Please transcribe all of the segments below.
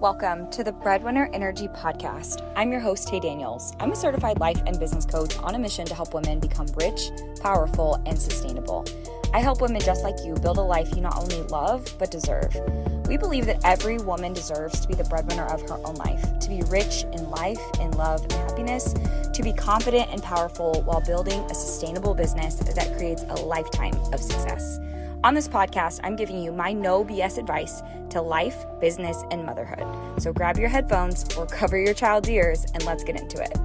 Welcome to the Breadwinner Energy Podcast. I'm your host, Tay Daniels. I'm a certified life and business coach on a mission to help women become rich, powerful, and sustainable. I help women just like you build a life you not only love, but deserve. We believe that every woman deserves to be the breadwinner of her own life, to be rich in life, in love, and happiness, to be confident and powerful while building a sustainable business that creates a lifetime of success. On this podcast, I'm giving you my no BS advice to life, business, and motherhood. So grab your headphones or cover your child's ears and let's get into it.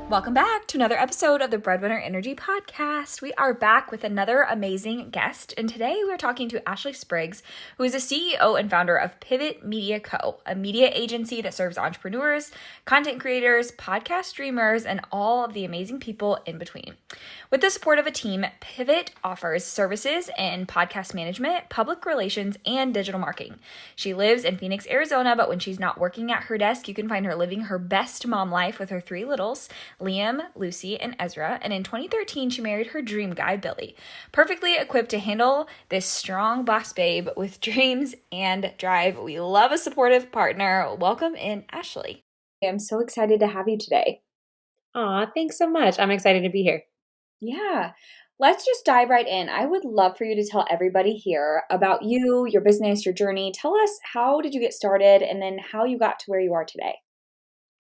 Welcome back to another episode of the Breadwinner Energy Podcast. We are back with another amazing guest, and today we're talking to Ashley Spriggs, who is the CEO and founder of Pivot Media Co., a media agency that serves entrepreneurs, content creators, podcast streamers, and all of the amazing people in between. With the support of a team, Pivot offers services in podcast management, public relations, and digital marketing. She lives in Phoenix, Arizona, but when she's not working at her desk, you can find her living her best mom life with her three littles, Liam, Lucy, and Ezra, and in 2013, she married her dream guy, Billy, perfectly equipped to handle this strong boss babe with dreams and drive. We love a supportive partner. Welcome in, Ashley. I'm so excited to have you today. Aw, thanks so much. I'm excited to be here. Yeah. Let's just dive right in. I would love for you to tell everybody here about you, your business, your journey. Tell us, how did you get started and then how you got to where you are today?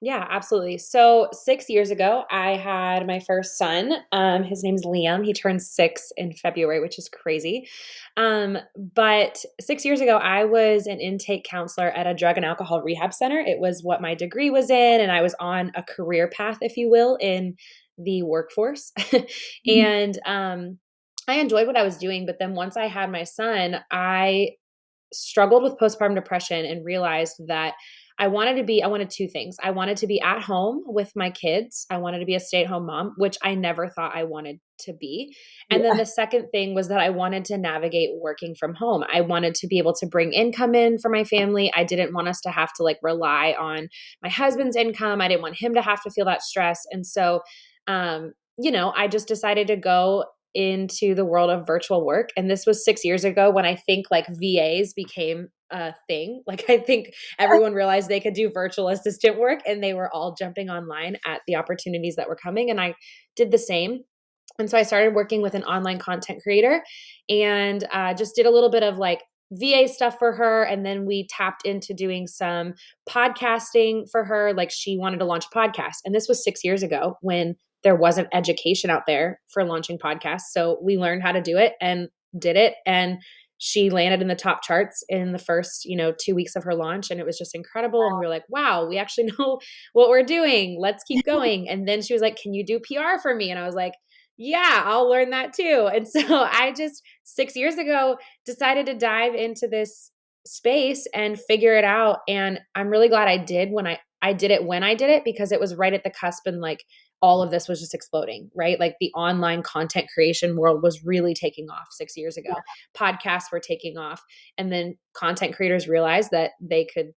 Yeah, absolutely. So 6 years ago, I had my first son. His name's Liam. He turned 6 in February, which is crazy. But 6 years ago, I was an intake counselor at a drug and alcohol rehab center. It was what my degree was in, and I was on a career path, if you will, in the workforce. And I enjoyed what I was doing. But then once I had my son, I struggled with postpartum depression and realized that I wanted two things. I wanted to be at home with my kids. I wanted to be a stay-at-home mom, which I never thought I wanted to be. And then the second thing was that I wanted to navigate working from home. I wanted to be able to bring income in for my family. I didn't want us to have to rely on my husband's income. I didn't want him to have to feel that stress. And so, I just decided to go into the world of virtual work. And this was 6 years ago when I think VAs became a thing. I think everyone realized they could do virtual assistant work, and they were all jumping online at the opportunities that were coming. And I did the same. And so I started working with an online content creator and just did a little bit of VA stuff for her. And then we tapped into doing some podcasting for her. She wanted to launch a podcast. And this was 6 years ago when there wasn't education out there for launching podcasts. So we learned how to do it and did it. And she landed in the top charts in the first, 2 weeks of her launch. And it was just incredible. And we were like, wow, we actually know what we're doing. Let's keep going. And then she was like, can you do PR for me? And I was like, yeah, I'll learn that too. And so I just 6 years ago decided to dive into this space and figure it out. And I'm really glad I did when I did it because it was right at the cusp and all of this was just exploding, right? The online content creation world was really taking off 6 years ago. Podcasts were taking off. And then content creators realized that they could,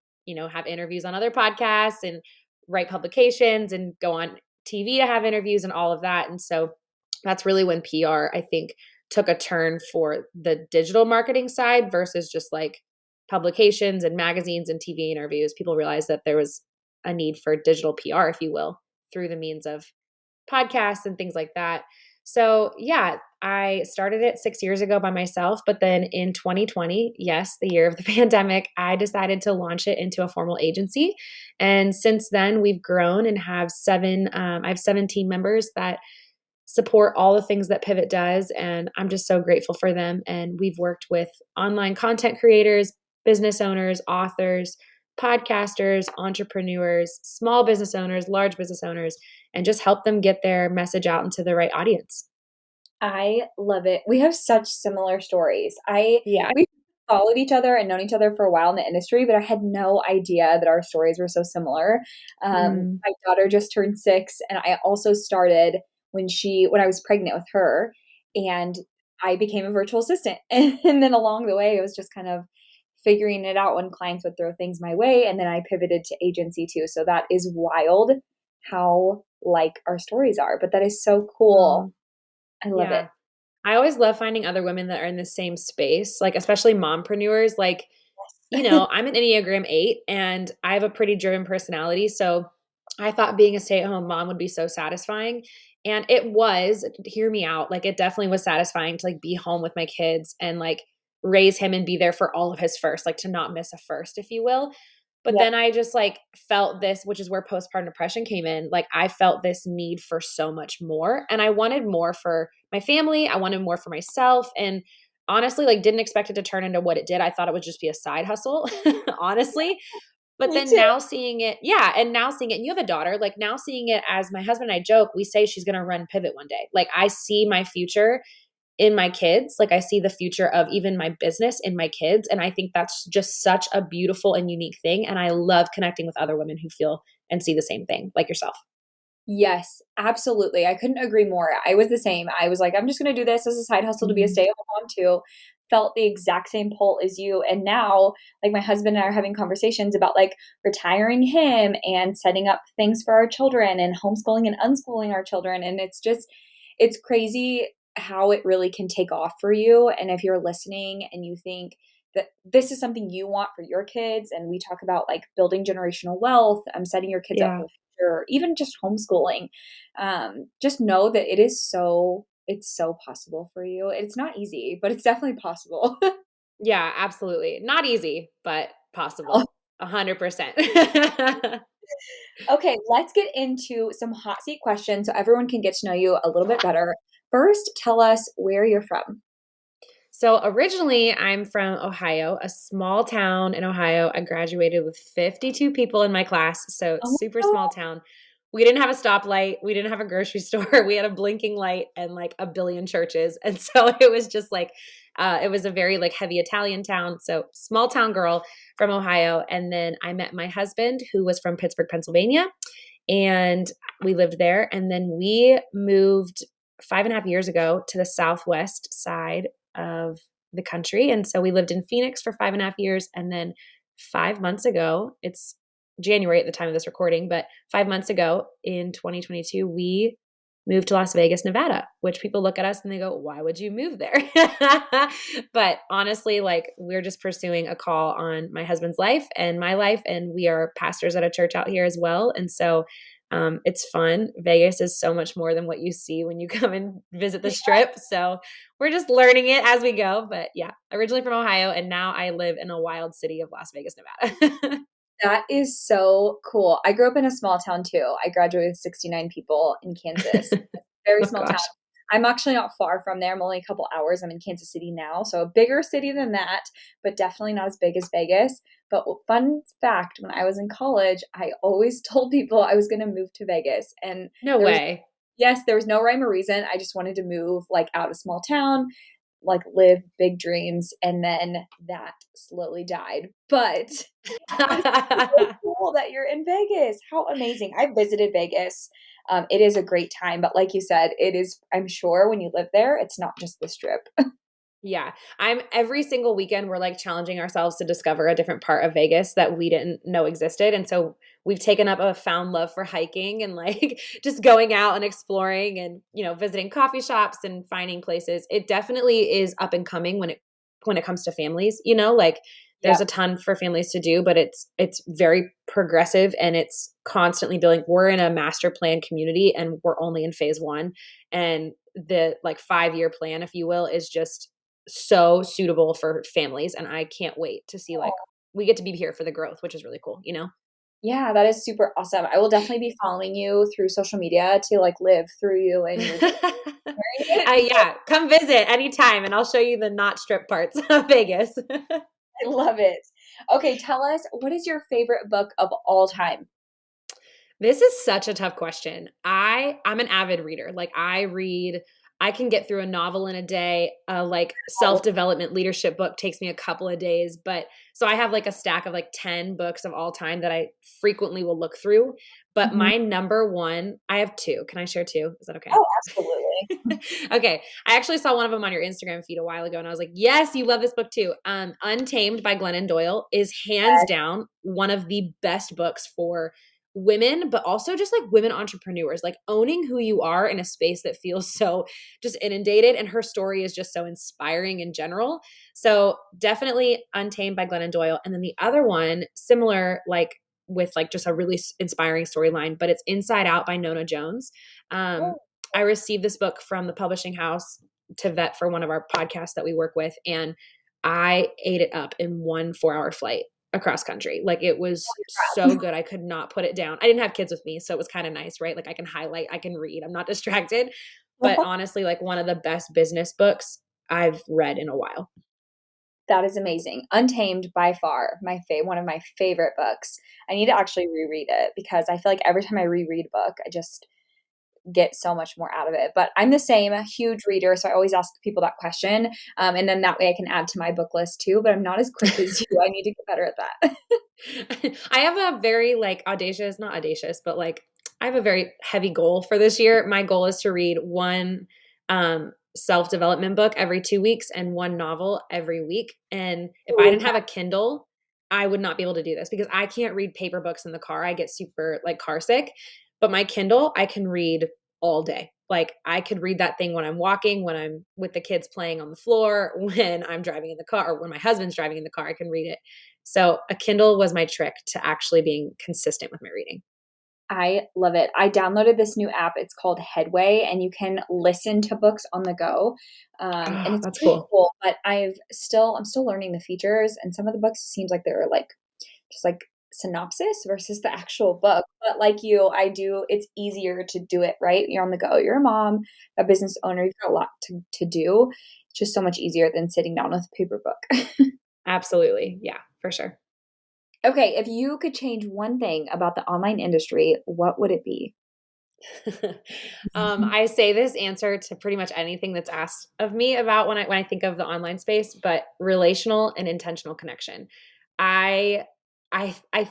have interviews on other podcasts and write publications and go on TV to have interviews and all of that. And so that's really when PR, I think, took a turn for the digital marketing side versus just publications and magazines and TV interviews. People realized that there was a need for digital PR, if you will, through the means of podcasts and things like that. So yeah, I started it 6 years ago by myself, but then in 2020, yes, the year of the pandemic, I decided to launch it into a formal agency. And since then we've grown and have I have 7 team members that support all the things that Pivot does. And I'm just so grateful for them. And we've worked with online content creators, business owners, authors, podcasters, entrepreneurs, small business owners, large business owners, and just help them get their message out into the right audience. I love it. We have such similar stories. Yeah. We followed each other and known each other for a while in the industry, but I had no idea that our stories were so similar. My daughter just turned 6, and I also started when I was pregnant with her, and I became a virtual assistant. And then along the way, it was just kind of figuring it out when clients would throw things my way. And then I pivoted to agency too. So that is wild how our stories are, but that is so cool. I love it. I always love finding other women that are in the same space, especially mompreneurs. I'm an Enneagram 8 and I have a pretty driven personality. So I thought being a stay-at-home mom would be so satisfying. And it was, hear me out. Like it definitely was satisfying to like be home with my kids and like raise him and be there for all of his first, like to not miss a first, if you will. But Yep. then I just like felt this, which is where postpartum depression came in. Like I felt this need for so much more. And I wanted more for my family. I wanted more for myself. And honestly, like didn't expect it to turn into what it did. I thought it would just be a side hustle, honestly. But Me then too. now seeing it, yeah, and now seeing it, and you have a daughter, like now seeing it as my husband and I joke, we say she's going to run Pivot one day. Like I see my future in my kids. Like I see the future of even my business in my kids. And I think that's just such a beautiful and unique thing. And I love connecting with other women who feel and see the same thing like yourself. Yes, absolutely. I couldn't agree more. I was the same. I was like, I'm just going to do this as a side hustle to be a Mhm. stay-at-home mom too. Felt the exact same pull as you. And now, like my husband and I are having conversations about like retiring him and setting up things for our children and homeschooling and unschooling our children. And it's crazy how it really can take off for you. And if you're listening and you think that this is something you want for your kids, and we talk about like building generational wealth, setting your kids up Yeah. for or even just homeschooling, just know that it's so possible for you. It's not easy, but it's definitely possible. Yeah, absolutely. Not easy, but Oh, possible. 100%. okay, let's get into some hot seat questions so everyone can get to know you a little bit better. First, tell us where you're from. So originally, I'm from Ohio, a small town in Ohio. I graduated with 52 people in my class, so Oh super my small town. We didn't have a stoplight, we didn't have a grocery store. We had a blinking light and like a billion churches. And so it was just like it was a very like heavy Italian town. So small town girl from Ohio. And then I met my husband who was from Pittsburgh, Pennsylvania, and we lived there. And then we moved 5.5 years ago to the southwest side of the country. And so we lived in Phoenix for 5.5 years. And then 5 months ago, it's January at the time of this recording, but 5 months ago in 2022, we moved to Las Vegas, Nevada, which people look at us and they go, why would you move there? But honestly, like we're just pursuing a call on my husband's life and my life. And we are pastors at a church out here as well. And so it's fun. Vegas is so much more than what you see when you come and visit the God. strip. So we're just learning it as we go. But yeah, originally from Ohio, and now I live in a wild city of Las Vegas, Nevada. That is so cool. I grew up in a small town too. I graduated with 69 people in Kansas. Very Oh small town. gosh. I'm actually not far from there. I'm only a couple hours. I'm in Kansas City now, so a bigger city than that, but definitely not as big as Vegas. But fun fact, when I was in college, I always told people I was going to move to Vegas, and No there was way. yes, there was no rhyme or reason. I just wanted to move like out of small town, like live big dreams, and then that slowly died. But it is so cool that you're in Vegas. How amazing. I visited Vegas. It is a great time, but like you said, it is, I'm sure when you live there, it's not just the strip. Yeah. I'm every single weekend we're like challenging ourselves to discover a different part of Vegas that we didn't know existed. And so we've taken up a found love for hiking and like just going out and exploring and, visiting coffee shops and finding places. It definitely is up and coming when it comes to families, like Yeah. there's a ton for families to do, but it's very progressive and it's constantly building. We're in a master plan community and we're only in phase 1. And the like 5-year plan, if you will, is just so suitable for families. And I can't wait to see like we get to be here for the growth, which is really cool. Yeah, that is super awesome. I will definitely be following you through social media to like live through you and your experience. Yeah, come visit anytime and I'll show you the not strip parts of Vegas. I love it. Okay, tell us, what is your favorite book of all time? This is such a tough question. I'm an avid reader. Like I can get through a novel in a day. Like self-development leadership book takes me a couple of days, but so I have like a stack of like 10 books of all time that I frequently will look through. But Mhm. my number one, I have two. Can I share two? Is that okay? Oh, absolutely. Okay. I actually saw one of them on your Instagram feed a while ago and I was like, yes, you love this book too. Untamed by Glennon Doyle is hands down one of the best books for women, but also just like women entrepreneurs, like owning who you are in a space that feels so just inundated. And her story is just so inspiring in general. So definitely Untamed by Glennon Doyle. And then the other one, similar, like with like just a really inspiring storyline, but it's Inside Out by Nona Jones. I received this book from the publishing house to vet for one of our podcasts that we work with. And I ate it up in 1 4-hour flight across country. Like it was so good. I could not put it down. I didn't have kids with me, so it was kind of nice, right? Like I can highlight, I can read, I'm not distracted. But honestly, like one of the best business books I've read in a while. That is amazing. Untamed, by far, one of my favorite books. I need to actually reread it because I feel like every time I reread a book, I just get so much more out of it. But I'm the same, a huge reader, so I always ask people that question, and then that way I can add to my book list too. But I'm not as quick as you. I need to get better at that. I have a very like not audacious, but like I have a very heavy goal for this year. My goal is to read one self-development book every 2 weeks and one novel every week. And if I didn't have a Kindle, I would not be able to do this because I can't read paper books in the car. I get super like car sick. But my Kindle, I can read all day. Like I could read that thing when I'm walking, when I'm with the kids playing on the floor, when I'm driving in the car, or when my husband's driving in the car, I can read it. So a Kindle was my trick to actually being consistent with my reading. I love it. I downloaded this new app. It's called Headway, and you can listen to books on the go. And it's that's pretty cool. But I'm still learning the features, and some of the books seems like they're like just like synopsis versus the actual book. But like you, it's easier to do it, right? You're on the go. You're a mom, a business owner. You've got a lot to do. It's just so much easier than sitting down with a paper book. Absolutely. Yeah, for sure. Okay, if you could change one thing about the online industry, what would it be? I say this answer to pretty much anything that's asked of me about when I think of the online space, but relational and intentional connection. I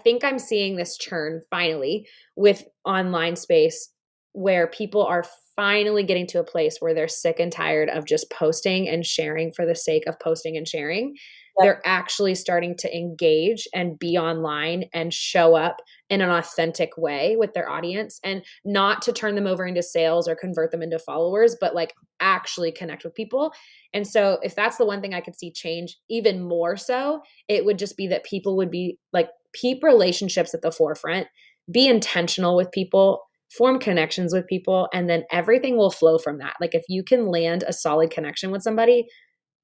think I'm seeing this churn finally with online space where people are finally getting to a place where they're sick and tired of just posting and sharing for the sake of posting and sharing. They're actually starting to engage and be online and show up in an authentic way with their audience, and not to turn them over into sales or convert them into followers, but like actually connect with people. And so if that's the one thing I could see change even more so, it would just be that people would be like, keep relationships at the forefront, be intentional with people, form connections with people, and then everything will flow from that. Like if you can land a solid connection with somebody,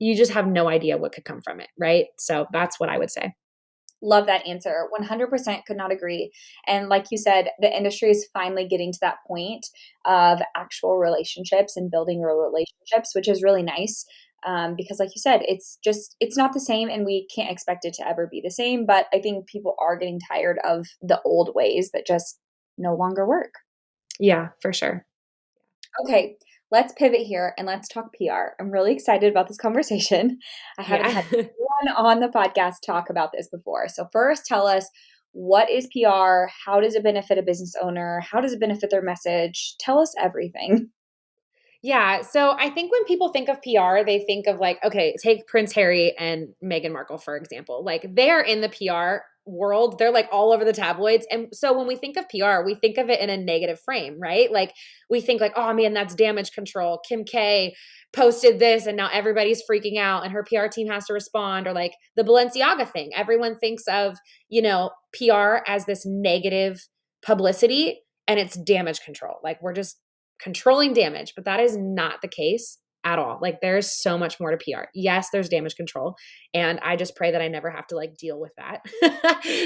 you just have no idea what could come from it, right? So that's what I would say. Love that answer. 100% could not agree. And like you said, the industry is finally getting to that point of actual relationships and building real relationships, which is really nice. Because like you said, it's not the same, and we can't expect it to ever be the same. But I think people are getting tired of the old ways that just no longer work. Yeah, for sure. Okay, let's pivot here and let's talk PR. I'm really excited about this conversation. I haven't had anyone on the podcast talk about this before. So first, tell us, what is PR? How does it benefit a business owner? How does it benefit their message? Tell us everything. Yeah. So I think when people think of PR, they think of like, okay, take Prince Harry and Meghan Markle, for example. Like they're in the PR world. They're like all over the tabloids. And so when we think of PR, we think of it in a negative frame, right? Like we think like, oh man, that's damage control. Kim K posted this and now everybody's freaking out and her PR team has to respond. Or like the Balenciaga thing. Everyone thinks of, PR as this negative publicity, and it's damage control. Like we're just controlling damage, but that is not the case at all. Like there's so much more to PR. Yes, there's damage control. And I just pray that I never have to like deal with that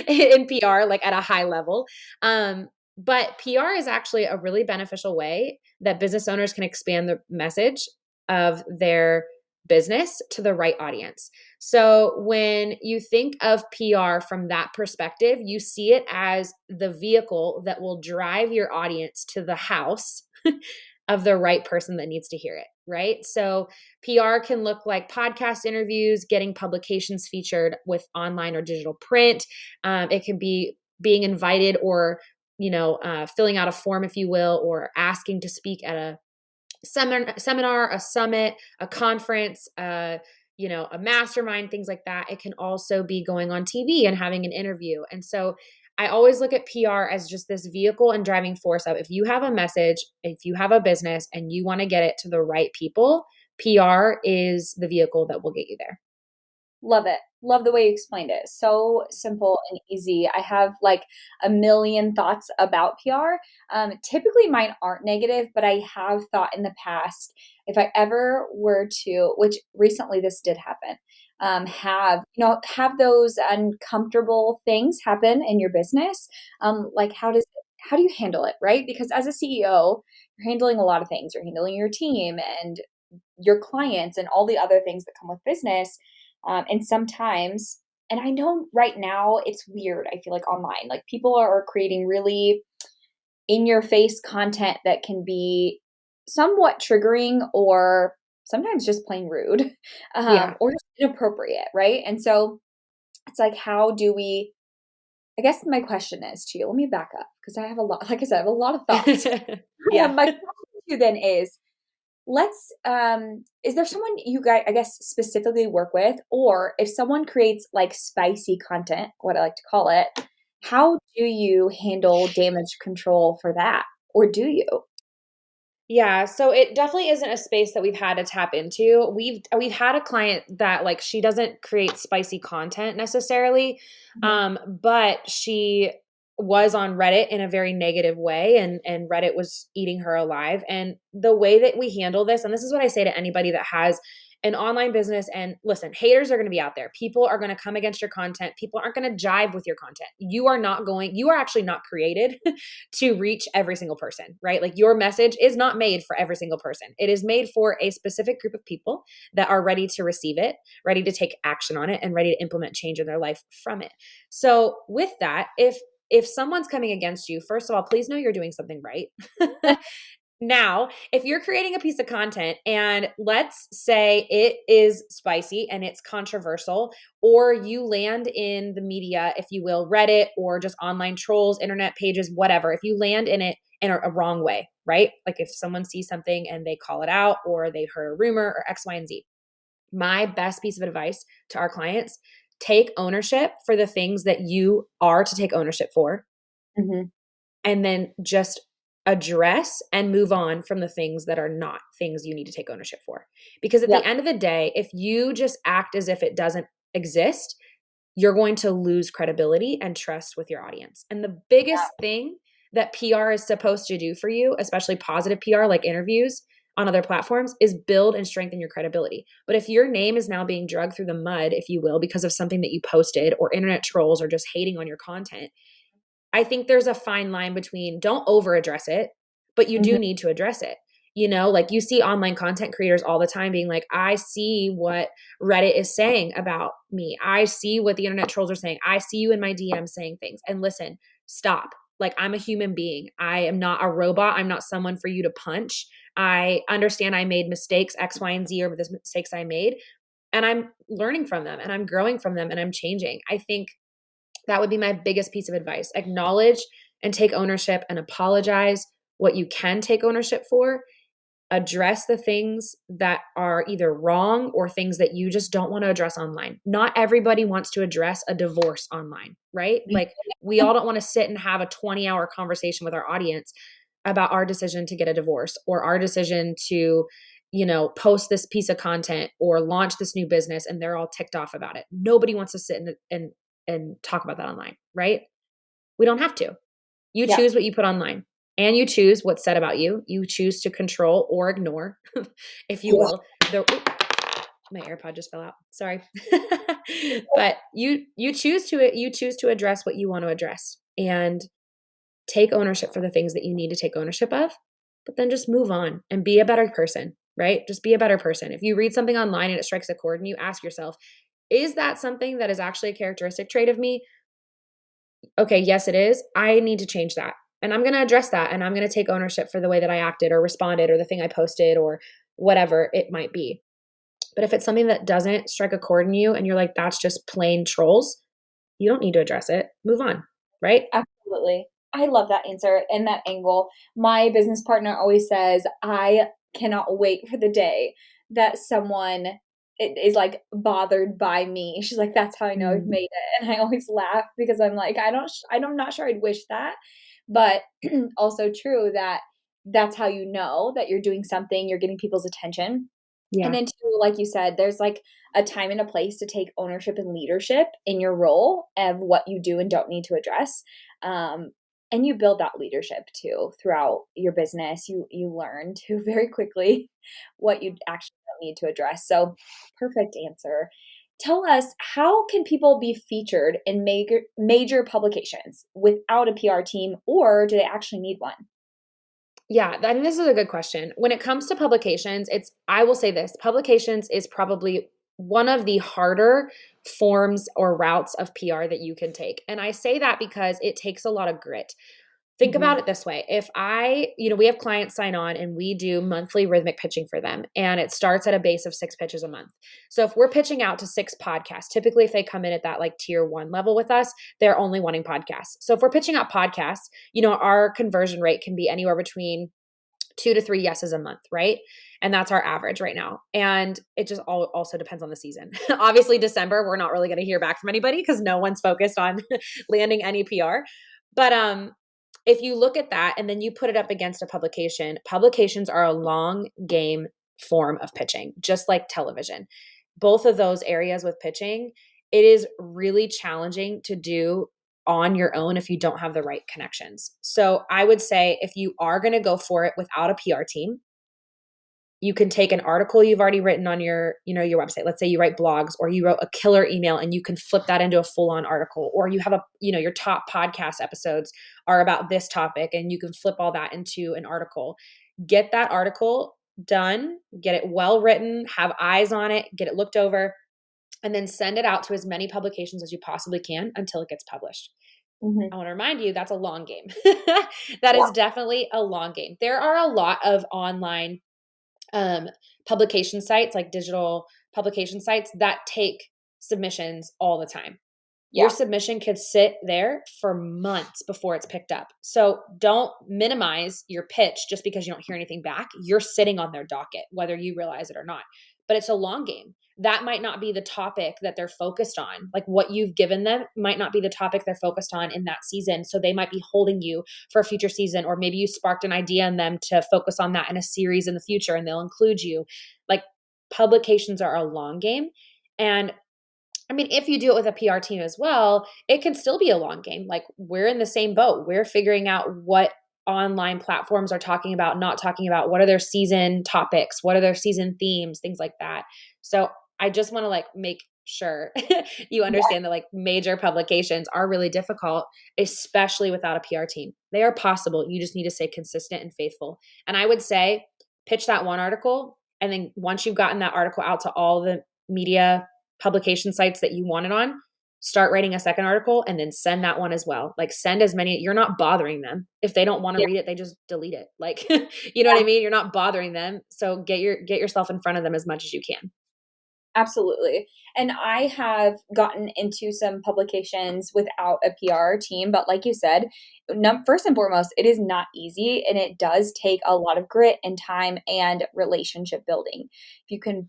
in PR, like at a high level. But PR is actually a really beneficial way that business owners can expand the message of their business to the right audience. So when you think of PR from that perspective, you see it as the vehicle that will drive your audience to the house of the right person that needs to hear it, right? So PR can look like podcast interviews, getting publications featured with online or digital print. It can be being invited or, filling out a form, if you will, or asking to speak at a seminar, a summit, a conference, a mastermind, things like that. It can also be going on TV and having an interview. And so I always look at PR as just this vehicle and driving force of, if you have a message, if you have a business and you want to get it to the right people, PR is the vehicle that will get you there. Love it. Love the way you explained it. So simple and easy. I have like a million thoughts about PR. Typically mine aren't negative, but I have thought in the past, if I ever were to, which recently this did happen, have those uncomfortable things happen in your business. Like how do you handle it, right? Because as a CEO, you're handling a lot of things. You're handling your team and your clients and all the other things that come with business. And sometimes, and I know right now it's weird, I feel like online, like people are creating really in your face content that can be somewhat triggering or sometimes just plain rude, Yeah. or just inappropriate, right? And so it's like, how do we, I guess my question is to you, let me back up because I have a lot, like I said, I have a lot of thoughts. Yeah. My question to you then is, let's is there someone you guys I guess specifically work with, or if someone creates like spicy content, what I like to call it, how do you handle damage control for that, or do you? Yeah, so it definitely isn't a space that we've had to tap into. We've had a client that, like, she doesn't create spicy content necessarily, Mhm. but she was on Reddit in a very negative way, and Reddit was eating her alive. And the way that we handle this, and this is what I say to anybody that has an online business, and listen, haters are going to be out there. People are going to come against your content. People aren't going to jive with your content. You are actually not created to reach every single person, right? Like, your message is not made for every single person. It is made for a specific group of people that are ready to receive it, ready to take action on it, and ready to implement change in their life from it. So with that, if someone's coming against you, first of all, please know you're doing something right. Now, if you're creating a piece of content and let's say it is spicy and it's controversial, or you land in the media, if you will, Reddit or just online trolls, internet pages, whatever, if you land in it in a wrong way, right? Like if someone sees something and they call it out, or they heard a rumor or X, Y, and Z. My best piece of advice to our clients: take ownership for the things that you are to take ownership for, Mhm. and then just address and move on from the things that are not things you need to take ownership for. Because at the Yep. end of the day, if you just act as if it doesn't exist, you're going to lose credibility and trust with your audience. And the biggest thing that PR is supposed to do for you, especially positive PR like interviews on other platforms, is build and strengthen your credibility. But if your name is now being dragged through the mud, if you will, because of something that you posted, or internet trolls, or just hating on your content, I think there's a fine line between, don't over address it, but you Mhm. do need to address it. You know, like, you see online content creators all the time being like, I see what Reddit is saying about me. I see what the internet trolls are saying. I see you in my DM saying things. And listen, stop. Like, I'm a human being. I am not a robot. I'm not someone for you to punch. I understand I made mistakes, X, Y, and Z, or the mistakes I made. And I'm learning from them, and I'm growing from them, and I'm changing. I think that would be my biggest piece of advice. Acknowledge and take ownership and apologize what you can take ownership for. Address the things that are either wrong or things that you just don't want to address online. Not everybody wants to address a divorce online, right? Like, we all don't want to sit and have a 20-hour conversation with our audience about our decision to get a divorce, or our decision to, post this piece of content or launch this new business, and they're all ticked off about it. Nobody wants to sit and talk about that online, right? We don't have to. You Yeah. choose what you put online, and you choose what's said about you. You choose to control or ignore, if you Yeah. will. My AirPod just fell out. Sorry. But you choose to address what you want to address, and take ownership for the things that you need to take ownership of, but then just move on and be a better person, right? Just be a better person. If you read something online and it strikes a chord, and you ask yourself, is that something that is actually a characteristic trait of me? Okay, yes, it is. I need to change that. And I'm going to address that, and I'm going to take ownership for the way that I acted or responded, or the thing I posted, or whatever it might be. But if it's something that doesn't strike a chord in you, and you're like, that's just plain trolls, you don't need to address it. Move on, right? Absolutely. I love that answer and that angle. My business partner always says, I cannot wait for the day that someone is like bothered by me. She's like, that's how I know I've made it. And I always laugh because I'm like, I'm not sure I'd wish that, but also true that that's how you know that you're doing something, you're getting people's attention. And Yeah. then too, like you said, there's like a time and a place to take ownership and leadership in your role of what you do and don't need to address. And you build that leadership too throughout your business. You learn to very quickly what you actually don't need to address. So perfect answer. Tell us, how can people be featured in major publications without a PR team, or do they actually need one? Yeah, I think this is a good question. When it comes to publications, I will say this, publications is probably one of the harder forms or routes of PR that you can take. And I say that because it takes a lot of grit. Think Mhm. about it this way. If we have clients sign on and we do monthly rhythmic pitching for them, and it starts at a base of 6 pitches a month. So if we're pitching out to 6 podcasts, typically if they come in at that like tier 1 level with us, they're only wanting podcasts. So if we're pitching out podcasts, our conversion rate can be anywhere between 2 to 3 yeses a month, right? And that's our average right now. And it just also depends on the season. Obviously, December, we're not really going to hear back from anybody because no one's focused on landing any PR. But if you look at that and then you put it up against a publication, publications are a long game form of pitching, just like television. Both of those areas with pitching, it is really challenging to do on your own if you don't have the right connections. So I would say if you are going to go for it without a PR team, you can take an article you've already written on your website. Let's say you write blogs or you wrote a killer email and you can flip that into a full-on article, or you have your top podcast episodes are about this topic and you can flip all that into an article. Get that article done, get it well written, have eyes on it, get it looked over, and then send it out to as many publications as you possibly can until it gets published. Mhm. I want to remind you that's a long game. That Yeah. is definitely a long game. There are a lot of online um, publication sites, like digital publication sites, that take submissions all the time. Your Yeah. submission could sit there for months before it's picked up. So don't minimize your pitch just because you don't hear anything back. You're sitting on their docket, whether you realize it or not. But it's a long game. That might not be the topic that they're focused on. Like what you've given them might not be the topic they're focused on in that season. So they might be holding you for a future season, or maybe you sparked an idea in them to focus on that in a series in the future and they'll include you. Like publications are a long game. And I mean, if you do it with a PR team as well, it can still be a long game. Like we're in the same boat. We're figuring out what online platforms are talking about, not talking about, what are their season topics, what are their season themes, things like that. So I just want to like make sure you Yeah. understand that like major publications are really difficult, especially without a PR team. They are possible. You just need to stay consistent and faithful. And I would say pitch that one article. And then once you've gotten that article out to all the media publication sites that you want it on, start writing a second article and then send that one as well. Like send as many, you're not bothering them. If they don't want to Yeah. read it, they just delete it. Like, you know what I mean? You're not bothering them. So get yourself in front of them as much as you can. Absolutely. And I have gotten into some publications without a PR team, but like you said, first and foremost, it is not easy and it does take a lot of grit and time and relationship building. If you can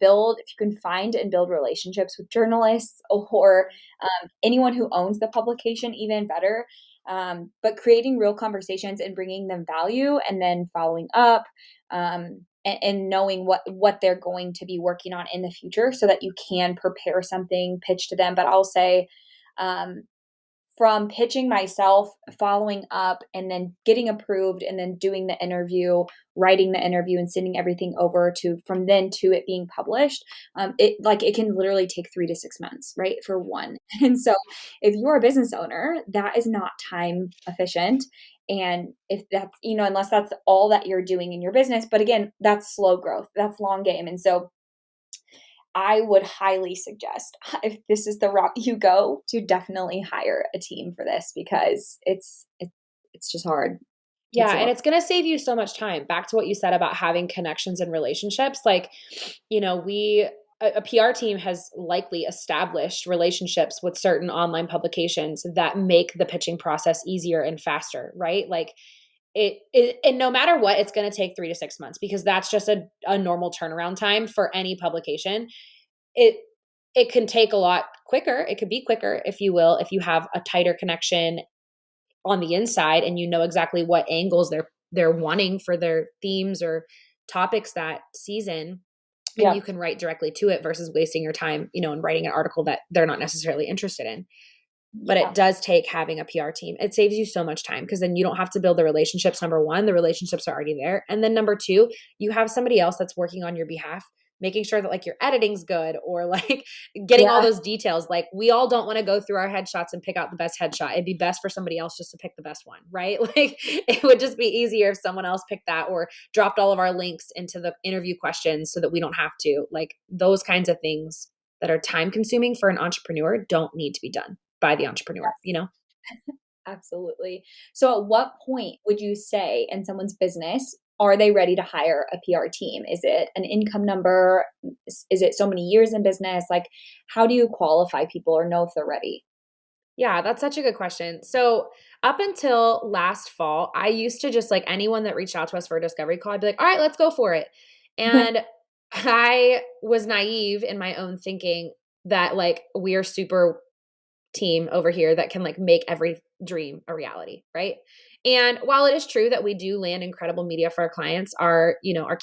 find and build relationships with journalists or anyone who owns the publication, even better. But creating real conversations and bringing them value and then following up. And knowing what they're going to be working on in the future so that you can prepare something, pitch to them. But I'll say, um, from pitching myself, following up, and then getting approved, and then doing the interview, writing the interview, and sending everything over to from then to it being published, it can literally take 3 to 6 months, right, for one. And so, if you're a business owner, that is not time efficient. And if that's unless that's all that you're doing in your business, but again, that's slow growth, that's long game, and so I would highly suggest, if this is the route you go, to definitely hire a team for this because it's just hard. It Yeah, takes a and lot. it's going to save you so much time. Back to what you said about having connections and relationships. Like, a PR team has likely established relationships with certain online publications that make the pitching process easier and faster, right? Like, and no matter what, it's going to take 3 to 6 months because that's just a normal turnaround time for any publication. it it can take a lot quicker. It could be quicker, if you will, if you have a tighter connection on the inside and you know exactly what angles they're wanting for their themes or topics that season, and Yeah. you can write directly to it versus wasting your time, and writing an article that they're not necessarily interested in. But it Yeah. does take having a PR team. It saves you so much time because then you don't have to build the relationships. Number one, the relationships are already there. And then number two, you have somebody else that's working on your behalf, making sure that like your editing's good or like getting all Yeah. those details. Like we all don't want to go through our headshots and pick out the best headshot. It'd be best for somebody else just to pick the best one, right? Like it would just be easier if someone else picked that or dropped all of our links into the interview questions so that we don't have to. Like those kinds of things that are time consuming for an entrepreneur don't need to be done by the entrepreneur. Absolutely. So at what point would you say in someone's business are they ready to hire a PR team? Is it an income number? Is it so many years in business? Like how do you qualify people or know if they're ready? Yeah, that's such a good question. So, up until last fall, I used to just like anyone that reached out to us for a discovery call, I'd be like, all right, let's go for it. And I was naive in my own thinking that like we are super team over here that can like make every dream a reality, right? And while it is true that we do land incredible media for our clients, our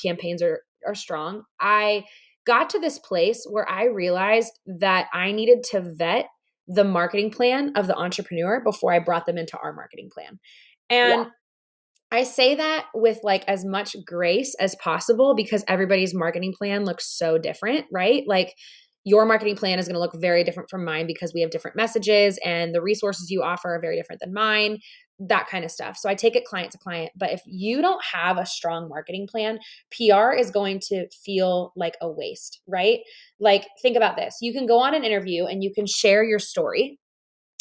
campaigns are strong. I got to this place where I realized that I needed to vet the marketing plan of the entrepreneur before I brought them into our marketing plan. Yeah. And I say that with like as much grace as possible because everybody's marketing plan looks so different, right? Like your marketing plan is going to look very different from mine because we have different messages and the resources you offer are very different than mine, that kind of stuff. So I take it client to client. But if you don't have a strong marketing plan, PR is going to feel like a waste, right? Like think about this. You can go on an interview and you can share your story.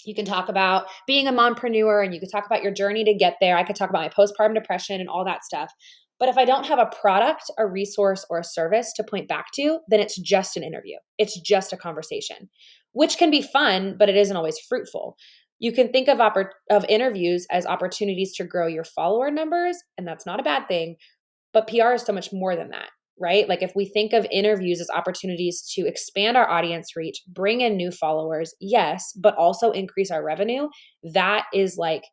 You can talk about being a mompreneur and you could talk about your journey to get there. I could talk about my postpartum depression and all that stuff. But if I don't have a product, a resource, or a service to point back to, then it's just an interview. It's just a conversation, which can be fun, but it isn't always fruitful. You can think of interviews as opportunities to grow your follower numbers, and that's not a bad thing. But PR is so much more than that, right? Like if we think of interviews as opportunities to expand our audience reach, bring in new followers, yes, but also increase our revenue, that is like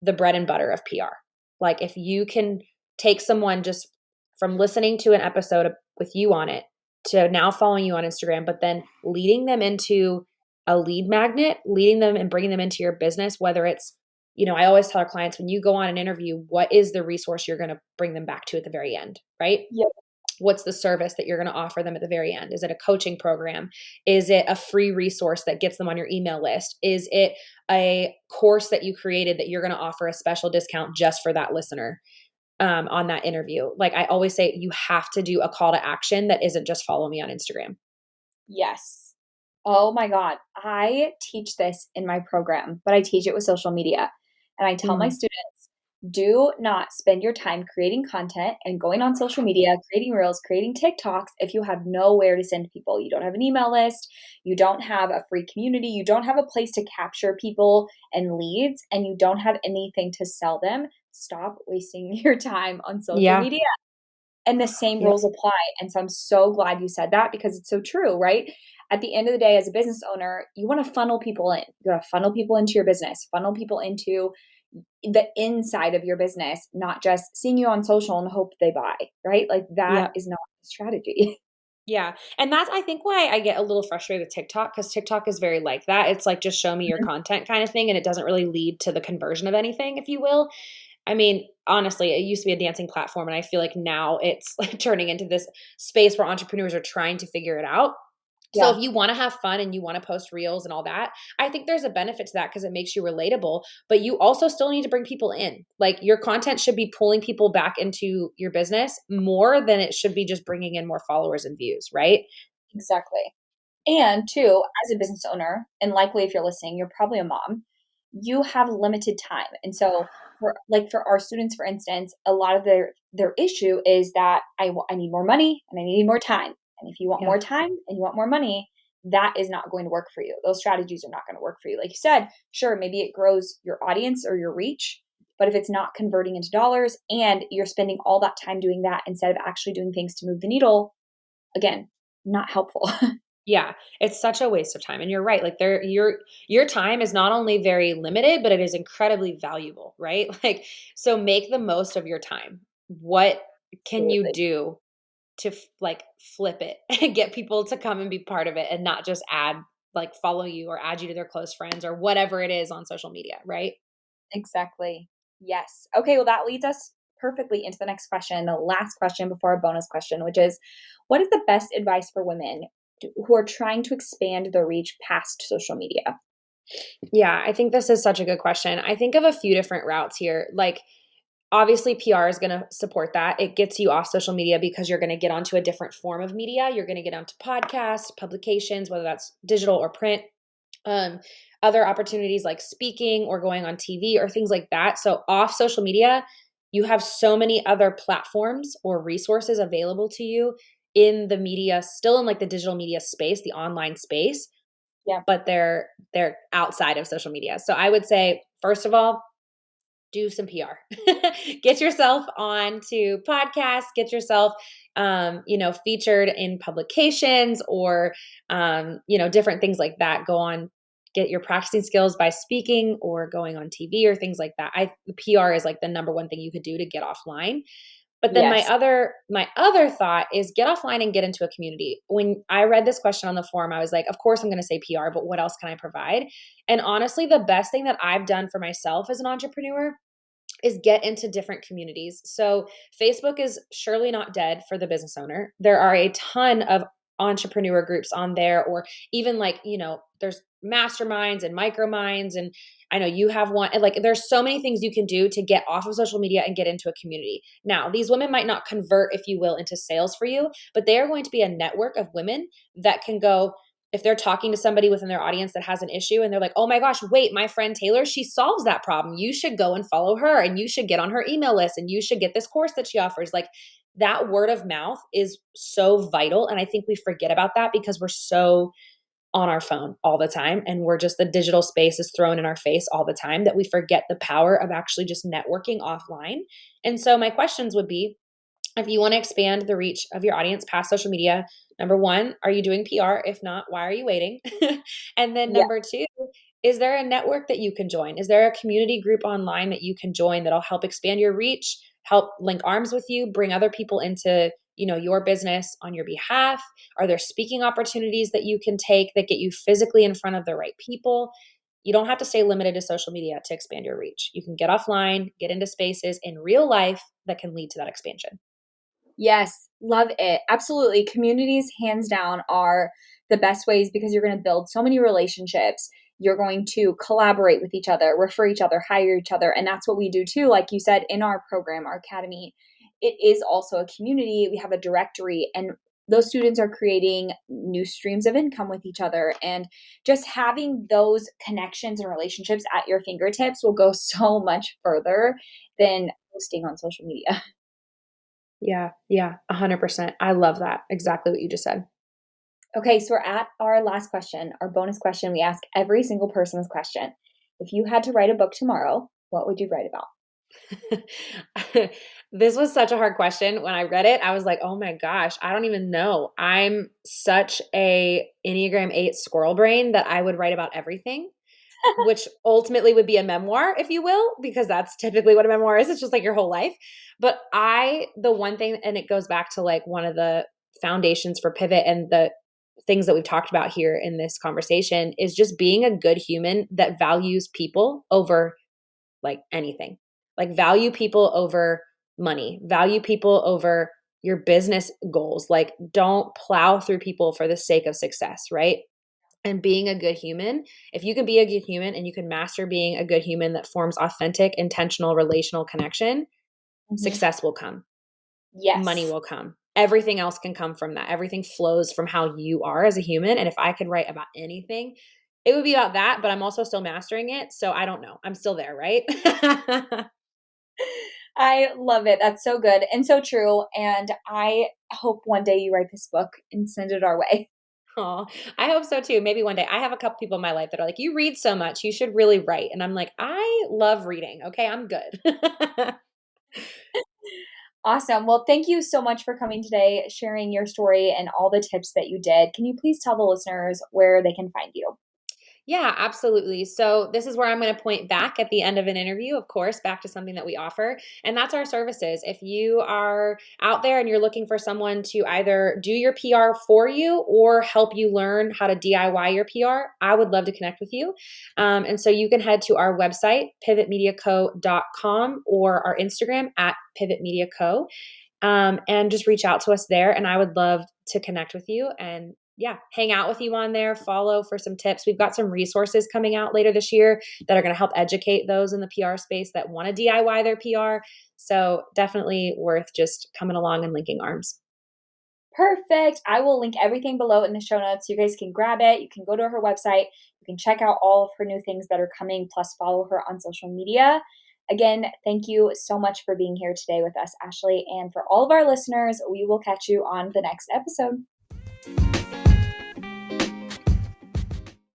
the bread and butter of PR. Like if you can take someone just from listening to an episode with you on it to now following you on Instagram, but then leading them into a lead magnet, leading them and bringing them into your business, whether it's I always tell our clients when you go on an interview, what is the resource you're going to bring them back to at the very end, right? Yeah. What's the service that you're going to offer them at the very end? Is it a coaching program? Is it a free resource that gets them on your email list? Is it a course that you created that you're going to offer a special discount just for that listener on that interview? Like I always say, you have to do a call to action that isn't just follow me on Instagram. Yes. Oh my God. I teach this in my program, but I teach it with social media. And I tell my Mm. students, do not spend your time creating content and going on social media, creating reels, creating TikToks if you have nowhere to send people. You don't have an email list, you don't have a free community, you don't have a place to capture people and leads, and you don't have anything to sell them. Stop wasting your time on social Yeah. media. And the same Yep. rules apply. And so I'm so glad you said that because it's so true, right? At the end of the day, as a business owner, you want to funnel people in. You want to funnel people into your business, funnel people into the inside of your business, not just seeing you on social and hope they buy, right? Like that Yep. is not a strategy. Yeah. And that's, I think, why I get a little frustrated with TikTok because TikTok is very like that. It's like, just show me your content kind of thing. And it doesn't really lead to the conversion of anything, if you will. I mean, honestly, it used to be a dancing platform. And I feel like now it's like turning into this space where entrepreneurs are trying to figure it out. So Yeah, if you want to have fun and you want to post reels and all that, I think there's a benefit to that because it makes you relatable, but you also still need to bring people in. Like your content should be pulling people back into your business more than it should be just bringing in more followers and views, right? exactly. And two, as a business owner, and likely if you're listening, you're probably a mom, you have limited time. And so for our students, for instance, a lot of their issue is that I need more money and I need more time. And if you want Yeah. more time and you want more money, that is not going to work for you. Those strategies are not going to work for you. Like you said, sure, maybe it grows your audience or your reach, but if it's not converting into dollars and you're spending all that time doing that instead of actually doing things to move the needle, again, not helpful. Yeah, it's such a waste of time, and you're right, like, your time is not only very limited, but it is incredibly valuable, right? Like, so make the most of your time. What can you Absolutely. do to like, flip it and get people to come and be part of it and not just like, follow you or add you to their close friends or whatever it is on social media, right? Exactly. Yes. Okay, well, that leads us perfectly into the next question, the last question before our bonus question, which is what is the best advice for women who are trying to expand their reach past social media? Yeah, I think this is such a good question. I think of a few different routes here. Like, obviously, PR is going to support that. It gets you off social media because you're going to get onto a different form of media. You're going to get onto podcasts, publications, whether that's digital or print, um, other opportunities like speaking or going on TV or things like that. So, off social media, you have so many other platforms or resources available to you in the media, still in like the digital media space, the online space, Yeah. but they're outside of social media. So I would say, first of all, do some PR. Get yourself onto podcasts, get yourself featured in publications or different things like that. Go on, get your practicing skills by speaking or going on TV or things like that. The PR is like the number one thing you could do to get offline. But then my Yes. other thought is get offline and get into a community. When I read this question on the forum, I was like, of course I'm going to say PR, but what else can I provide? And honestly, the best thing that I've done for myself as an entrepreneur is get into different communities. So Facebook is surely not dead for the business owner. There are a ton of entrepreneur groups on there, or even like, there's masterminds and micro minds. And I know you have one. And like, there's so many things you can do to get off of social media and get into a community. Now, these women might not convert, if you will, into sales for you, but they are going to be a network of women that can go, if they're talking to somebody within their audience that has an issue and they're like, oh my gosh, wait, my friend Taylor, she solves that problem. You should go and follow her and you should get on her email list and you should get this course that she offers. Like, that word of mouth is so vital. And I think we forget about that because we're so on our phone all the time and we're just, the digital space is thrown in our face all the time, that we forget the power of actually just networking offline. And so my questions would be, if you want to expand the reach of your audience past social media, number one, are you doing PR? If not, why are you waiting? And then Yeah. number two, is there a network that you can join? Is there a community group online that you can join that'll help expand your reach, help link arms with you, bring other people into, your business on your behalf? Are there speaking opportunities that you can take that get you physically in front of the right people? You don't have to stay limited to social media to expand your reach. You can get offline, get into spaces in real life that can lead to that expansion. Yes, love it. Absolutely. Communities, hands down, are the best ways because you're going to build so many relationships. You're going to collaborate with each other, refer each other, hire each other. And that's what we do too. Like you said, in our program, our academy, it is also a community. We have a directory, and those students are creating new streams of income with each other. And just having those connections and relationships at your fingertips will go so much further than posting on social media. Yeah, yeah, 100%. I love that. Exactly what you just said. Okay, so we're at our last question, our bonus question. We ask every single person this question. If you had to write a book tomorrow, what would you write about? This was such a hard question. When I read it, I was like, "Oh my gosh, I don't even know." I'm such a Enneagram 8 squirrel brain that I would write about everything, which ultimately would be a memoir, if you will, because that's typically what a memoir is. It's just like your whole life. But the one thing, and it goes back to like one of the foundations for Pivot and the things that we've talked about here in this conversation, is just being a good human that values people over like anything. Like, value people over money, value people over your business goals. Like, don't plow through people for the sake of success, right? And being a good human, if you can be a good human and you can master being a good human that forms authentic, intentional, relational connection, Mhm. success will come, money Yes. will come. Everything else can come from that. Everything flows from how you are as a human. And if I could write about anything, it would be about that, but I'm also still mastering it. So I don't know. I'm still there, right? I love it. That's so good and so true. And I hope one day you write this book and send it our way. Oh, I hope so too. Maybe one day. I have a couple people in my life that are like, you read so much, you should really write. And I'm like, I love reading. Okay, I'm good. Awesome. Well, thank you so much for coming today, sharing your story and all the tips that you did. Can you please tell the listeners where they can find you? Yeah, absolutely. So this is where I'm going to point back at the end of an interview, of course, back to something that we offer, and that's our services. If you are out there and you're looking for someone to either do your PR for you or help you learn how to DIY your PR, I would love to connect with you. And so you can head to our website, pivotmediaco.com, or our Instagram at pivotmediaco, and just reach out to us there. And I would love to connect with you and yeah, hang out with you on there, follow for some tips. We've got some resources coming out later this year that are going to help educate those in the PR space that want to DIY their PR. So definitely worth just coming along and linking arms. Perfect. I will link everything below in the show notes. You guys can grab it. You can go to her website. You can check out all of her new things that are coming, plus follow her on social media. Again, thank you so much for being here today with us, Ashley. And for all of our listeners, we will catch you on the next episode.